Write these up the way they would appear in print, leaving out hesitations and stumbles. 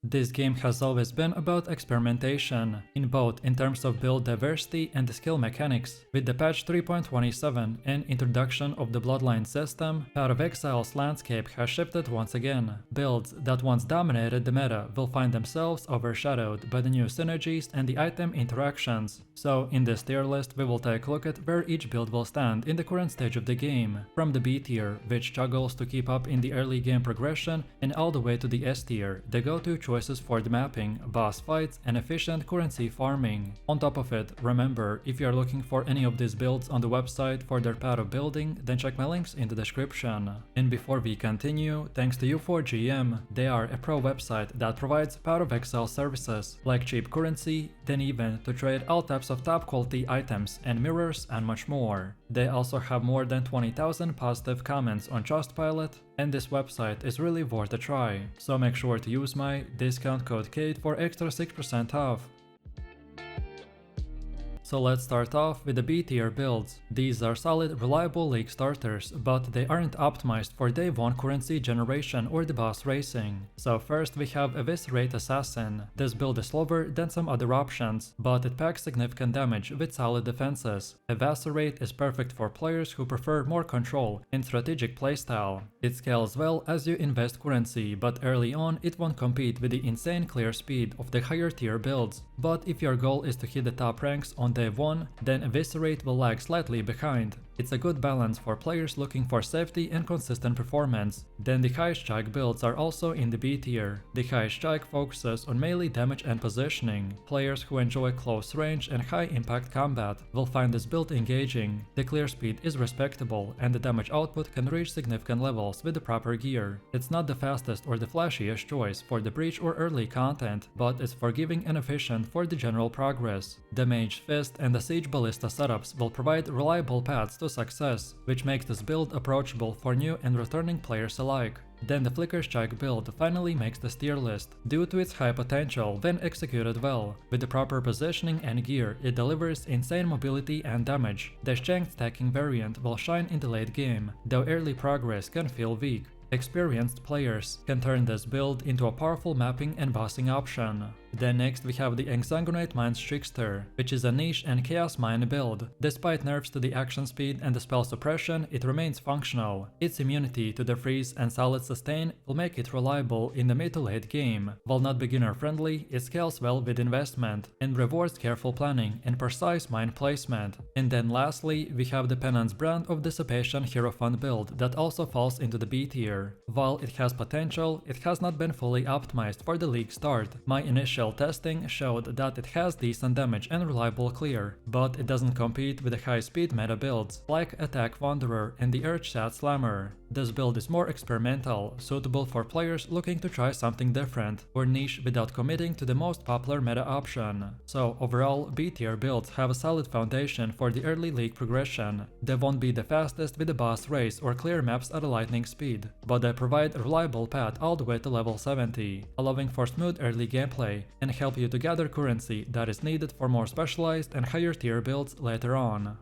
This game has always been about experimentation, in both in terms of build diversity and skill mechanics. With the patch 3.27 and introduction of the Bloodline system, Path of Exile's landscape has shifted once again. Builds that once dominated the meta will find themselves overshadowed by the new synergies and the item interactions. So in this tier list we will take a look at where each build will stand in the current stage of the game, from the B tier, which struggles to keep up in the early game progression, and all the way to the S tier, the go-to choices for the mapping, boss fights, and efficient currency farming. On top of it, remember, if you are looking for any of these builds on the website for their path of building, then check my links in the description. And before we continue, thanks to U4GM, they are a pro website that provides Path of Exile services, like cheap currency, then even to trade all types of top quality items and mirrors and much more. They also have more than 20,000 positive comments on Trustpilot, and this website is really worth a try, so make sure to use my discount code KAID for extra 6% off. So let's start off with the B tier builds. These are solid, reliable league starters, but they aren't optimized for day 1 currency generation or the boss racing. So first we have Eviscerate Assassin. This build is slower than some other options, but it packs significant damage with solid defenses. Eviscerate is perfect for players who prefer more control and strategic playstyle. It scales well as you invest currency, but early on it won't compete with the insane clear speed of the higher tier builds. But if your goal is to hit the top ranks on day 1, then Eviscerate will lag slightly behind. It's a good balance for players looking for safety and consistent performance. Then the High Strike builds are also in the B tier. The High Strike focuses on melee damage and positioning. Players who enjoy close range and high impact combat will find this build engaging. The clear speed is respectable and the damage output can reach significant levels with the proper gear. It's not the fastest or the flashiest choice for the breach or early content, but it's forgiving and efficient for the general progress. The Mage Fist and the Siege Ballista setups will provide reliable paths to success, which makes this build approachable for new and returning players alike. Then the Flicker Strike build finally makes the tier list, due to its high potential when executed well. With the proper positioning and gear, it delivers insane mobility and damage. The Shanked stacking variant will shine in the late game, though early progress can feel weak. Experienced players can turn this build into a powerful mapping and bossing option. Then next we have the Exsanguinate Mind's Trickster, which is a niche and chaos mine build. Despite nerfs to the action speed and the spell suppression, it remains functional. Its immunity to the freeze and solid sustain will make it reliable in the mid to late game. While not beginner friendly, it scales well with investment and rewards careful planning and precise mine placement. And then lastly, we have the Penance brand of dissipation hierophant build that also falls into the B tier. While it has potential, it has not been fully optimized for the league start. My initial testing showed that it has decent damage and reliable clear, but it doesn't compete with the high speed meta builds like Attack Wanderer and the Earthshatter Slammer. This build is more experimental, suitable for players looking to try something different or niche without committing to the most popular meta option. So overall, B tier builds have a solid foundation for the early league progression. They won't be the fastest with the boss race or clear maps at a lightning speed, but they provide a reliable path all the way to level 70, allowing for smooth early gameplay and help you to gather currency that is needed for more specialized and higher tier builds later on.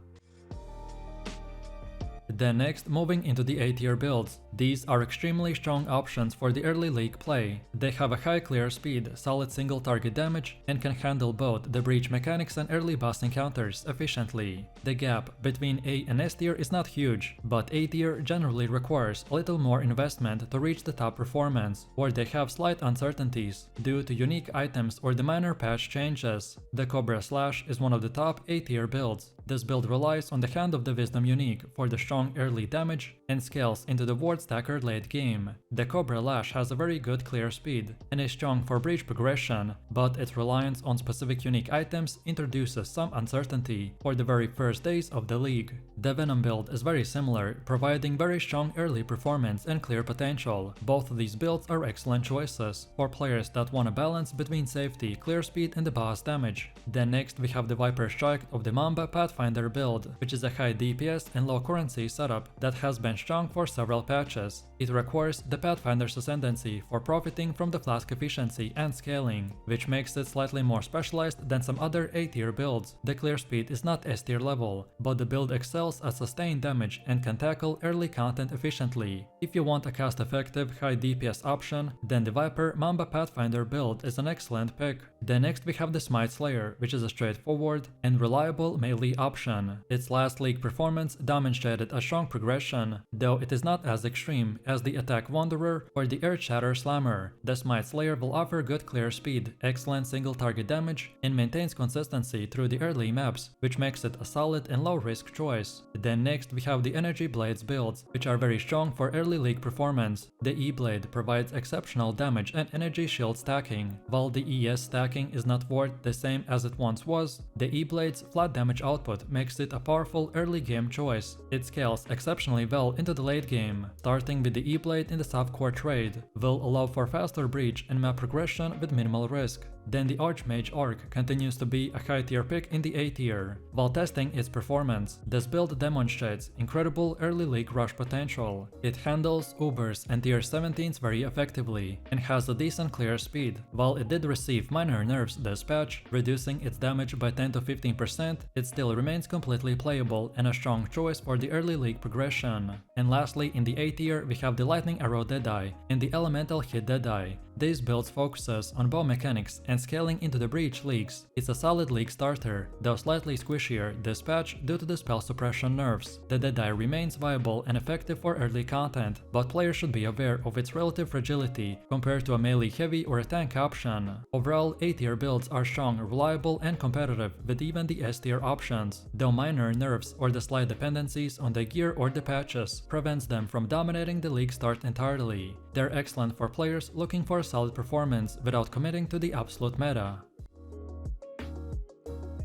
Then next, moving into the A tier builds. These are extremely strong options for the early league play. They have a high clear speed, solid single target damage, and can handle both the breach mechanics and early boss encounters efficiently. The gap between A and S tier is not huge, but A tier generally requires a little more investment to reach the top performance, or they have slight uncertainties due to unique items or the minor patch changes. The Cobra Slash is one of the top A tier builds. This build relies on the Hand of the Wisdom unique for the strong early damage and scales into the ward stacker late game. The Cobra Lash has a very good clear speed and is strong for breach progression, but its reliance on specific unique items introduces some uncertainty for the very first days of the league. The Venom build is very similar, providing very strong early performance and clear potential. Both of these builds are excellent choices for players that want a balance between safety, clear speed and the boss damage. Then next we have the Viper Strike of the Mamba Pathfinder build, which is a high DPS and low currency setup that has been strong for several patches. patches. It requires the Pathfinder's ascendancy for profiting from the flask efficiency and scaling, which makes it slightly more specialized than some other A-tier builds. The clear speed is not S-tier level, but the build excels at sustained damage and can tackle early content efficiently. If you want a cost-effective high DPS option, then the Viper Mamba Pathfinder build is an excellent pick. Then next we have the Smite Slayer, which is a straightforward and reliable melee option. Its last league performance demonstrated a strong progression, though it is not as extreme as the Attack Wanderer or the Earthshatter Slammer. The Smite Slayer will offer good clear speed, excellent single target damage, and maintains consistency through the early maps, which makes it a solid and low risk choice. Then next we have the Energy Blades builds, which are very strong for early league performance. The E-Blade provides exceptional damage and energy shield stacking. While the ES stacking is not worth the same as it once was, the E-Blade's flat damage output makes it a powerful early game choice. It scales exceptionally well into the late game. Starting with the E-Blade in the softcore trade will allow for faster breach and map progression with minimal risk. Then the Archmage Arc continues to be a high tier pick in the A tier. While testing its performance, this build demonstrates incredible early league rush potential. It handles Ubers and tier 17s very effectively, and has a decent clear speed. While it did receive minor nerfs this patch, reducing its damage by 10 to 15%, it still remains completely playable and a strong choice for the early league progression. And lastly, in the A tier we have the Lightning Arrow Deadeye and the Elemental Hit Deadeye. These builds focuses on bow mechanics and scaling into the breach leagues. It's a solid league starter, though slightly squishier this patch due to the spell suppression nerfs. The Deadeye remains viable and effective for early content, but players should be aware of its relative fragility compared to a melee heavy or a tank option. Overall, A tier builds are strong, reliable and competitive with even the S tier options, though minor nerfs or the slight dependencies on the gear or the patches prevents them from dominating the league start entirely. They're excellent for players looking for a solid performance without committing to the absolute meta.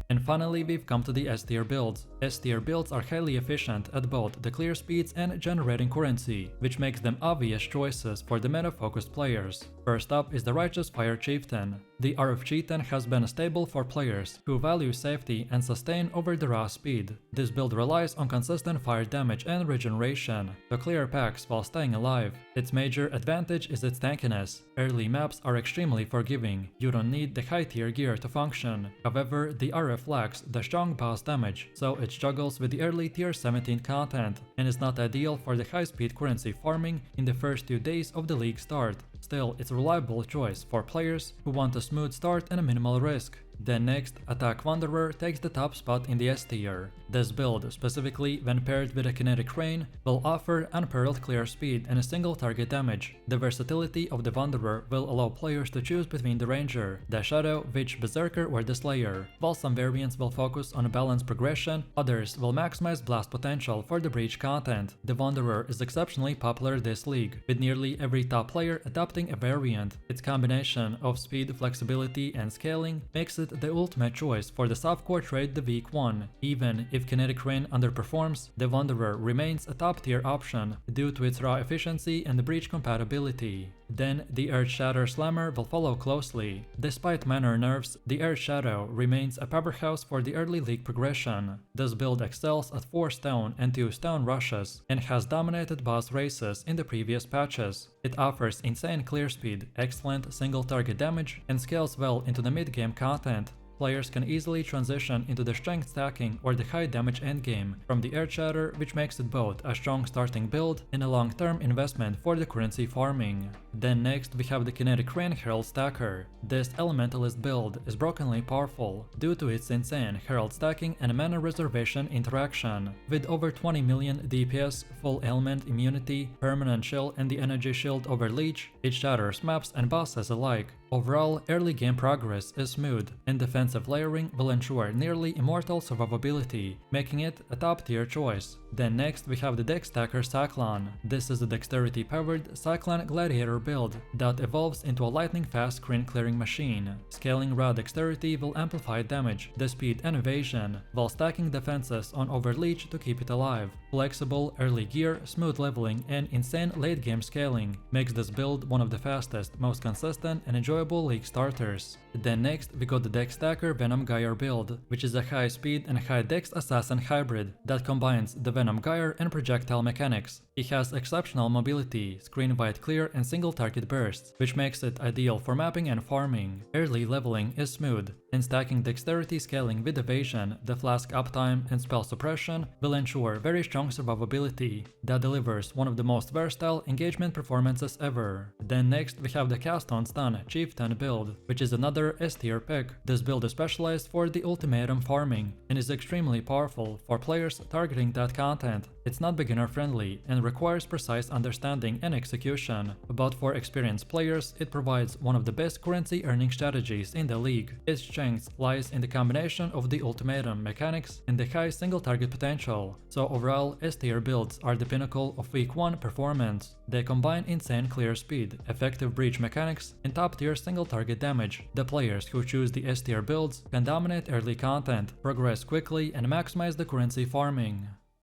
And finally, we've come to the S-tier builds. S-tier builds are highly efficient at both the clear speeds and generating currency, which makes them obvious choices for the meta-focused players. First up is the Righteous Fire Chieftain. The RF Chieftain has been a staple for players who value safety and sustain over the raw speed. This build relies on consistent fire damage and regeneration to clear packs while staying alive. Its major advantage is its tankiness. Early maps are extremely forgiving, you don't need the high tier gear to function. However, the RF lacks the strong boss damage, so it struggles with the early tier 17 content and is not ideal for the high speed currency farming in the first 2 days of the league start. Still, it's a reliable choice for players who want a smooth start and a minimal risk. Then next, Attack Wanderer takes the top spot in the S tier. This build, specifically when paired with a Kinetic Rain, will offer unparalleled clear speed and a single target damage. The versatility of the Wanderer will allow players to choose between the Ranger, the Shadow, Witch, Berserker or the Slayer. While some variants will focus on a balanced progression, others will maximize blast potential for the breach content. The Wanderer is exceptionally popular this league, with nearly every top player adopting a variant. Its combination of speed, flexibility and scaling makes it the ultimate choice for the softcore trade the week 1. Even if Kinetic Rain underperforms, the Wanderer remains a top tier option due to its raw efficiency and the breach compatibility. Then the Earthshatter Slammer will follow closely. Despite minor nerfs, the Earthshadow remains a powerhouse for the early league progression. This build excels at 4 stone and 2 stone rushes and has dominated boss races in the previous patches. It offers insane clear speed, excellent single target damage and scales well into the mid-game content. Players can easily transition into the strength stacking or the high damage endgame from the Earthshatter, which makes it both a strong starting build and a long-term investment for the currency farming. Then next we have the Kinetic Rain Herald Stacker. This elementalist build is brokenly powerful due to its insane Herald stacking and mana reservation interaction. With over 20 million DPS, full ailment immunity, permanent chill and the energy shield over leech, it shatters maps and bosses alike. Overall, early game progress is smooth, and defensive layering will ensure nearly immortal survivability, making it a top tier choice. Then next we have the Deck Stacker Cyclone. This is a dexterity powered Cyclone Gladiator build that evolves into a lightning fast screen clearing machine. Scaling raw dexterity will amplify damage, the speed and evasion, while stacking defenses on overleech to keep it alive. Flexible early gear, smooth leveling and insane late game scaling makes this build one of the fastest, most consistent and enjoyable enjoyable league starters. Then next we got the deck stacker Venom Gyre build, which is a high speed and high dex assassin hybrid that combines the Venom Gyre and projectile mechanics. He has exceptional mobility, screen wide clear and single target bursts, which makes it ideal for mapping and farming. Early leveling is smooth, and stacking dexterity scaling with evasion, the flask uptime and spell suppression will ensure very strong survivability that delivers one of the most versatile engagement performances ever. Then next we have the cast on stun chieftain build, which is another S tier pick. This build is specialized for the ultimatum farming and is extremely powerful for players targeting that content. It's not beginner friendly and requires precise understanding and execution, but for experienced players it provides one of the best currency earning strategies in the league. Its strength lies in the combination of the ultimatum mechanics and the high single target potential, so overall S tier builds are the pinnacle of week 1 performance. They combine insane clear speed, effective breach mechanics, and top tier single target damage. The players who choose the S tier builds can dominate early content, progress quickly and maximize the currency farming.